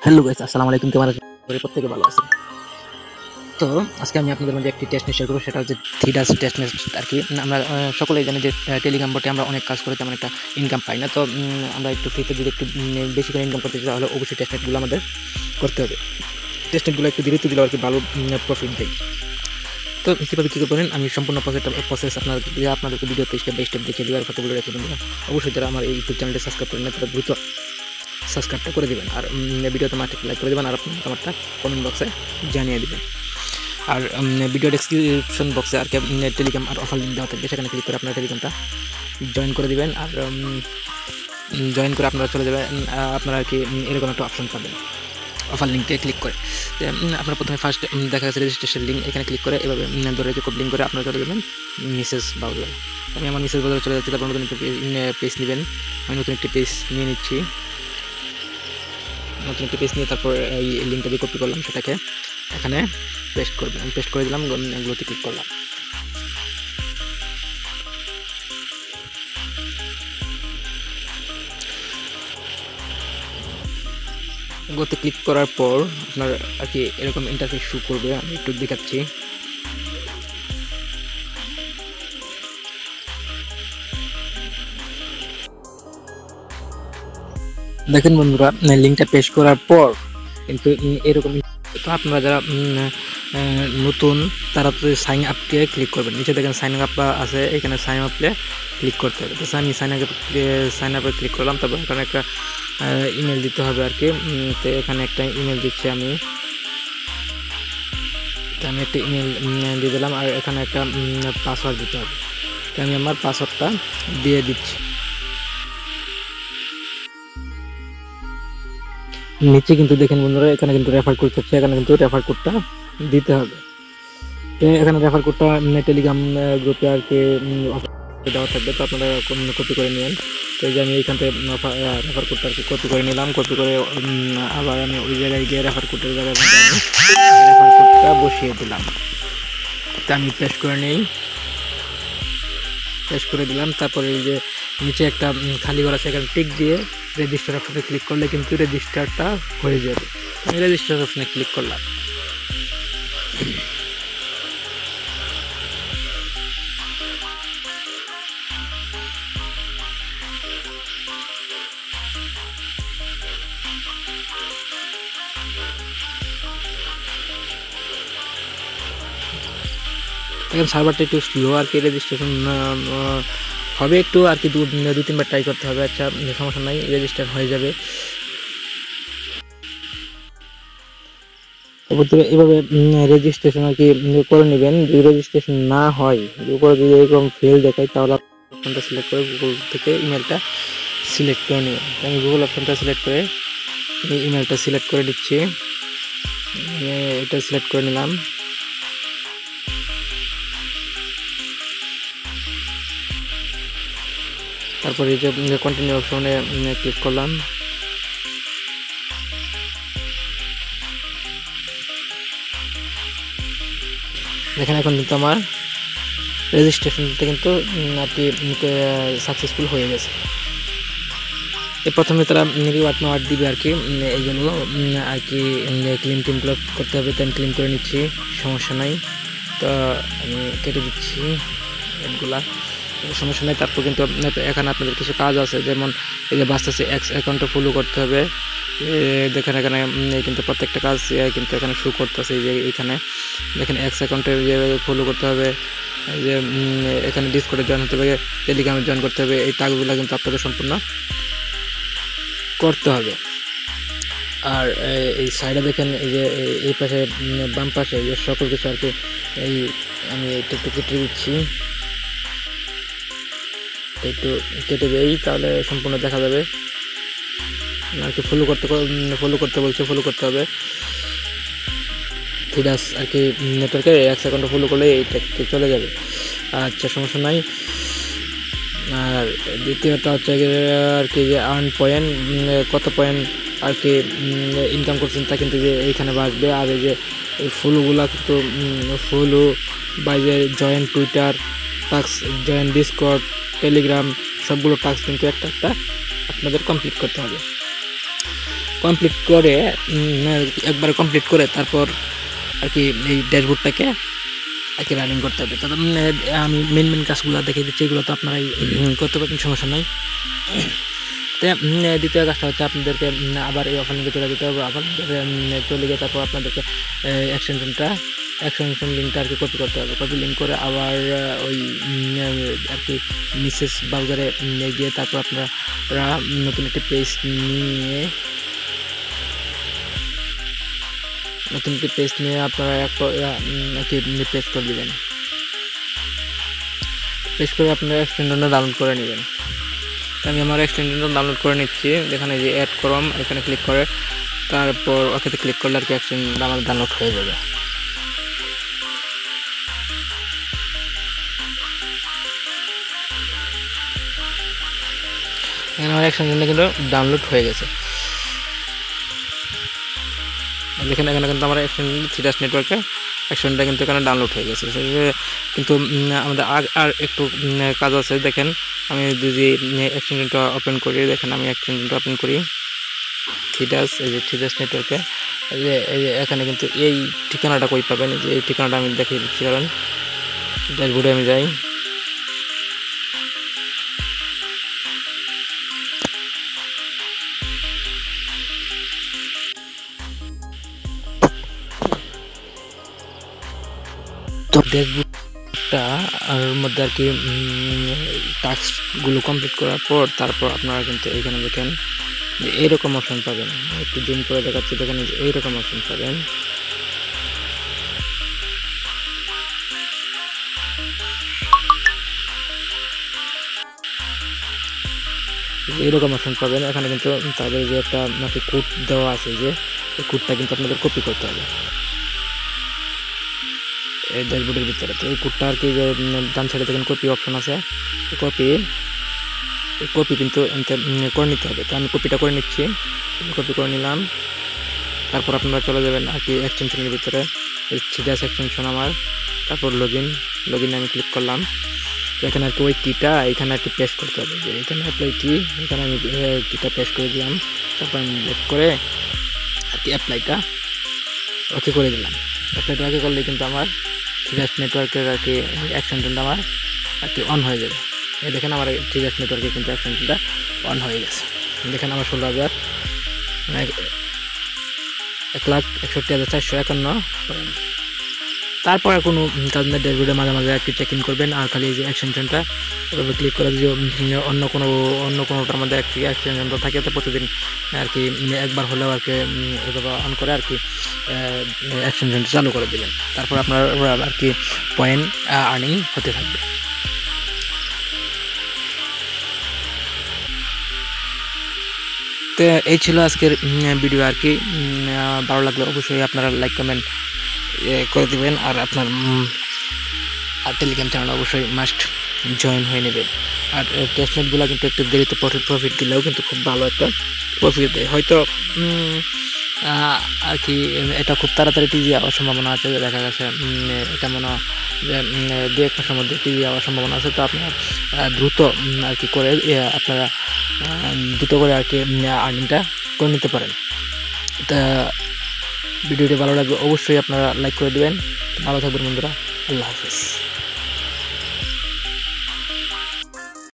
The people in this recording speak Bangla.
হ্যালো গাইস, আসসালামু আলাইকুম। কেমন আছেন? প্রত্যেকে ভালো আছেন। তো আজকে আমি আপনাদের মধ্যে একটি টেস্ট নিয়ে শেয়ার করবো, সেটা হচ্ছে থিডাস টেস্ট নেট আর কি। আমরা সকলেই জানি যে টেলিগ্রাম বটে আমরা অনেক কাজ করে তেমন একটা ইনকাম পাই না। তো আমরা একটু ফ্রিতে যদি একটু বেশি করে ইনকাম করতে চাই তাহলে অবশ্যই টেস্ট নেটগুলো আমাদের করতে হবে। টেস্ট নেটগুলো একটু ধীরে দিলে আর কি ভালো প্রফিট দেয়। তো কীভাবে কী করবেন আমি সম্পূর্ণ প্রসেস আপনাদেরকে ভিডিওতে স্টেপ বাই স্টেপ দেখিয়ে দেওয়ার কথা বলে রেখে দেবো। অবশ্যই যারা আমার এই ইউটিউব চ্যানেলটি সাবস্ক্রাইব করেন না তারা দ্রুত সাবস্ক্রাইবটা করে দেবেন, আর ভিডিওতে মাঠে লাইক করে দেবেন, আর আপনার মতামতটা কমেন্ট বক্সে জানিয়ে দেবেন। আর ভিডিও ডেসক্রিপশন বক্সে আর কি টেলিগ্রাম আর অফার লিঙ্ক দেওয়া থাকবে, সেখানে ক্লিক করে আপনারা টেলিগ্রামটা জয়েন করে দেবেন। আর জয়েন করে আপনারা চলে যাবেন, আপনারা আর কি এরকম একটা অপশন পাবেন অফার লিঙ্কে ক্লিক করে। আপনারা প্রথমে ফার্স্ট দেখা যাচ্ছে রেজিস্ট্রেশন লিঙ্ক, এখানে ক্লিক করে এভাবে ধরে রেখে কোড লিঙ্ক করে আপনারা চলে যাবেন মেসেজ ব্রাউজারে। আমি আমার মেসেজ ব্রাউজারে চলে যাচ্ছি। তারপর নতুন একটি পেজ নেবেন। আমি নতুন একটি পেজ নিয়ে নিচ্ছি। নতুন একটি পেজ নিয়ে তারপর এই লিঙ্কটা দিয়ে কপি করলাম, সেটাকে এখানে পেস্ট করবেন। আমি পেস্ট করে দিলাম, এগুলোতে ক্লিক করলাম। এগুলোতে ক্লিক করার পর আপনার আর কি এরকম ইন্টারফেস শো করবে। আমি একটু দেখাচ্ছি। দেখেন বন্ধুরা, লিঙ্কটা পেস্ট করার পর কিন্তু এরকম। তো আপনারা যারা নতুন তারা তো সাইন আপকে ক্লিক করবেন। নিচে দেখেন সাইন আপ আছে, এখানে সাইন আপে ক্লিক করতে হবে। তো আমি সাইন আপে ক্লিক করলাম। তারপর এখানে একটা ইমেল দিতে হবে আর কি। তো এখানে একটা ইমেল দিচ্ছি আমি। তো আমি একটা ইমেল দিয়ে দিলাম, আর এখানে একটা পাসওয়ার্ড দিতে হবে। তো আমি আমার পাসওয়ার্ডটা দিয়ে দিচ্ছি। নিচে কিন্তু দেখেন বন্ধুরা, এখানে কিন্তু রেফার কোড থাকছে, এখানে কিন্তু রেফার কোডটা দিতে হবে। তো এখানে রেফার কোডটা টেলিগ্রাম গ্রুপে আর কি দেওয়া থাকবে, তো আপনারা কপি করে নেবেন। তো এই যে আমি এইখান থেকে রেফার কোডটা আর কি কপি করে নিলাম। কপি করে আবার আমি ওই জায়গায় গিয়ে রেফার কোডের জায়গায় রেফার কোডটা বসিয়ে দিলাম। তো আমি পেস্ট করে নিই, পেস্ট করে দিলাম। তারপরে এই যে নিচে একটা খালি ঘর আছে, এখানে টিক দিয়ে রেজিস্টার অপশনে ক্লিক করলে কিন্তু রেজিস্টারটা হয়ে যাবে। আমি রেজিস্টার অপশনে ক্লিক করলাম। এখন সার্ভারটা একটু স্লো আর কি, রেজিস্ট্রেশন হবে একটু আর কি, দু তিনবার ট্রাই করতে হবে। আচ্ছা, সমস্যা নাই, রেজিস্টার হয়ে যাবে। এভাবে রেজিস্ট্রেশন আর কি করে নেবেন। যদি রেজিস্ট্রেশন না হয়, যদি এরকম ফেল দেখায়, তাহলে অপশনটা সিলেক্ট করে গুগল থেকে ইমেলটা সিলেক্ট করে নেবেন। আমি গুগল অপশনটা সিলেক্ট করে ইমেলটা সিলেক্ট করে দিচ্ছি। এটা সিলেক্ট করে নিলাম। তারপরে এই যে কন্টিনিউ অপশনে ক্লিক করলাম। দেখেন এখন কিন্তু আমার রেজিস্ট্রেশনটা কিন্তু আর কি সাকসেসফুল হয়ে গেছে। প্রথমে তারা রিওয়ার্ড দিবে আর কি, এইগুলো আর কি ক্লেম টিমগুলো করতে হবে। তো আমি ক্লেম করে নিচ্ছি, সমস্যা নাই। তো আমি কেটে দিচ্ছি এগুলা, সমস্যা নেই। তারপর কিন্তু এখানে আপনাদের কিছু কাজ আছে, যেমন এই যে বাঁচতেছে এক্স অ্যাকাউন্টে ফলো করতে হবে। দেখেন এখানে কিন্তু প্রত্যেকটা কাজ কিন্তু এখানে শো করতেছে। যে এখানে দেখেন এক্স অ্যাকাউন্টে যে ফলো করতে হবে, যে এখানে ডিসকর্ডে জয়েন হতে হবে, টেলিগ্রামে জয়েন করতে হবে। এই টাস্কগুলো কিন্তু আপনাদের সম্পূর্ণ করতে হবে। আর এই সাইডে দেখেন এই যে এই পাশে বাম পাশে যে সকল কিছু আর কি, এই আমি একটু কেটে দিচ্ছি, একটু কেটে দেই, তাহলে সম্পূর্ণ দেখা যাবে আর কি। ফলো করতে বলছে, ফলো করতে হবে থিডাস আর কি নেটওয়ার্কে। এক সেকেন্ডে ফলো করলে এইটা চলে যাবে। আচ্ছা, সমস্যা নাই। আর দ্বিতীয়টা হচ্ছে আর কি যে আর্ন পয়েন্ট, কত পয়েন্ট আর কি ইনকাম করছেন তা কিন্তু যে এইখানে বাড়বে। আর এই যে এই ফলোগুলা কিন্তু ফলো বা যে join Twitter task, join Discord, Telegram, সবগুলো টাস্ক কিন্তু একটা একটা আপনাদের কমপ্লিট করতে হবে। কমপ্লিট করে একবার কমপ্লিট করে তারপর আর কি এই ড্যাশবোর্ডটাকে আর কি রানিং করতে হবে। তবে আমি মেন কাজগুলো দেখিয়ে দিচ্ছি, এগুলো তো আপনারাই করতে পারবেন, সমস্যা নাই। তো দ্বিতীয় কাজটা হচ্ছে আপনাদেরকে আবার এই অফার লিঙ্কে চলে যেতে হবে। আবার চলে গিয়ে তারপর আপনাদেরকে এক্সটেনশন লিঙ্কটা আর কি কপি করতে হবে। কপি লিঙ্ক করে আবার ওই আর কি মিসেস ব্রাউজারে গিয়ে তারপর আপনারা নতুন একটি পেজ নিয়ে আপনারা কি পেজ করে দেবেন। পেজ করে আপনারা এক্সটেনশনটা ডাউনলোড করে নেবেন। আমি আমার এক্সটেনশনটা ডাউনলোড করে নিচ্ছি। এখানে যে অ্যাড করম এখানে ক্লিক করে তারপর ওকেতে ক্লিক করলে আর কি এক্সটেনশনটা আমার ডাউনলোড হয়ে যাবে। এখানে আমার এক্সটেনশনটা কিন্তু ডাউনলোড হয়ে গেছে। দেখেন এখানে কিন্তু আমার এক্সটেনশন থিডাস নেটওয়ার্কে এক্সটেনশনটা কিন্তু এখানে ডাউনলোড হয়ে গেছে। কিন্তু আমাদের আর একটু কাজ আছে। দেখেন আমি যদি এক্সটেনশনটা ওপেন করি, দেখেন আমি এক্সটেনশনটা ওপেন করি থিডাস, এই যে থিডাস নেটওয়ার্কে এই যে এখানে কিন্তু এই ঠিকানাটা কই পাবেন, যে এই ঠিকানাটা আমি দেখিয়ে দিচ্ছি। কারণ ড্যাশবোর্ডে আমি যাই, তো ড্যাশবোর্ডটা আর মধ্যে আর কি টাস্কগুলো কমপ্লিট করার পর তারপর আপনারা কিন্তু এখানে দেখেন যে এইরকম অপশন পাবেন। একটু জুম করে দেখাচ্ছি, দেখেন যে এইরকম অপশন পাবেন। এইরকম অপশন পাবেন। এখানে কিন্তু তাদের যে একটা নাকি কোড দেওয়া আছে, যে এই কোডটা কিন্তু আপনাদের কপি করতে হবে এই ড্যাশবোর্ডের ভিতরে। তো এই কোডটা আর কি যে ডান সাইডে দেখেন কপি অপশন আছে, কপি কিন্তু করে নিতে হবে। তো আমি কপিটা করে নিচ্ছি, কপি করে নিলাম। তারপর আপনারা চলে যাবেন আর কি এক্সটেনশনের ভিতরে, থিডাস এক্সটেনশন আমার, তারপর লগইনে আমি ক্লিক করলাম। তো এখানে আর কি ওই কিটা এখানে আর কি পেস্ট করতে হবে, যে এখানে অ্যাপ্লাই কি, এখানে আমি কিটা পেস্ট করে দিলাম। তারপর আমি ব্যাক করে আর কি অ্যাপ্লাইটা ওকে করে দিলাম। অ্যাপ্লাইটা ওকে করলে কিন্তু আমার থিডাস নেটওয়ার্কের আর কি এক্সটেনশনটা আমার আর কি অন হয়ে যাবে। এই দেখেন আমার থিডাস নেটওয়ার্কে কিন্তু এক্সটেনশনটা অন হয়ে গেছে। দেখেন আমার 16,01,61,451। তারপর আর কোনো কাজ নেই, ড্যাশবোর্ডে মাঝে মাঝে একটু চেক ইন করবেন। আর খালি এই যে এক্সটেনশনটা এভাবে ক্লিক করে যদি অন্য কোনোটার মধ্যে একটি এক্সটেনশনটা থাকে, তো প্রতিদিন আর কি একবার হলেও আর কি এভাবে অন করে আর কি এক্সটেনশনটা চালু করে দেবেন। তারপর আপনার আর কি পয়েন্ট আর্নিং হতে থাকবে। তো এই ছিল আজকের ভিডিও আর কি। ভালো লাগলে অবশ্যই আপনারা লাইক কমেন্ট করে দেবেন। আর আপনার টেলিগ্রাম চ্যানেল অবশ্যই মাস্ট জয়েন হয়ে নেবেন। আর টেস্টনেটগুলো কিন্তু একটু দেরিতে প্রফিট দিলেও কিন্তু খুব ভালো একটা প্রফিট দেয়। হয়তো আর কি এটা খুব তাড়াতাড়ি টিজি যাওয়ার সম্ভাবনা আছে। দেখা গেছে এটা মনে হয় যে 2-1 মাসের মধ্যে টিজি যাওয়ার সম্ভাবনা আছে। তো আপনারা দ্রুত আর কি করে আপনারা দ্রুত করে আর কি আর্নিংটা করে নিতে পারেন। তা ভিডিওটি ভালো লাগবে অবশ্যই আপনারা লাইক করে দেবেন। ভালো থাকবেন বন্ধুরা, আল্লাহ হাফেজ।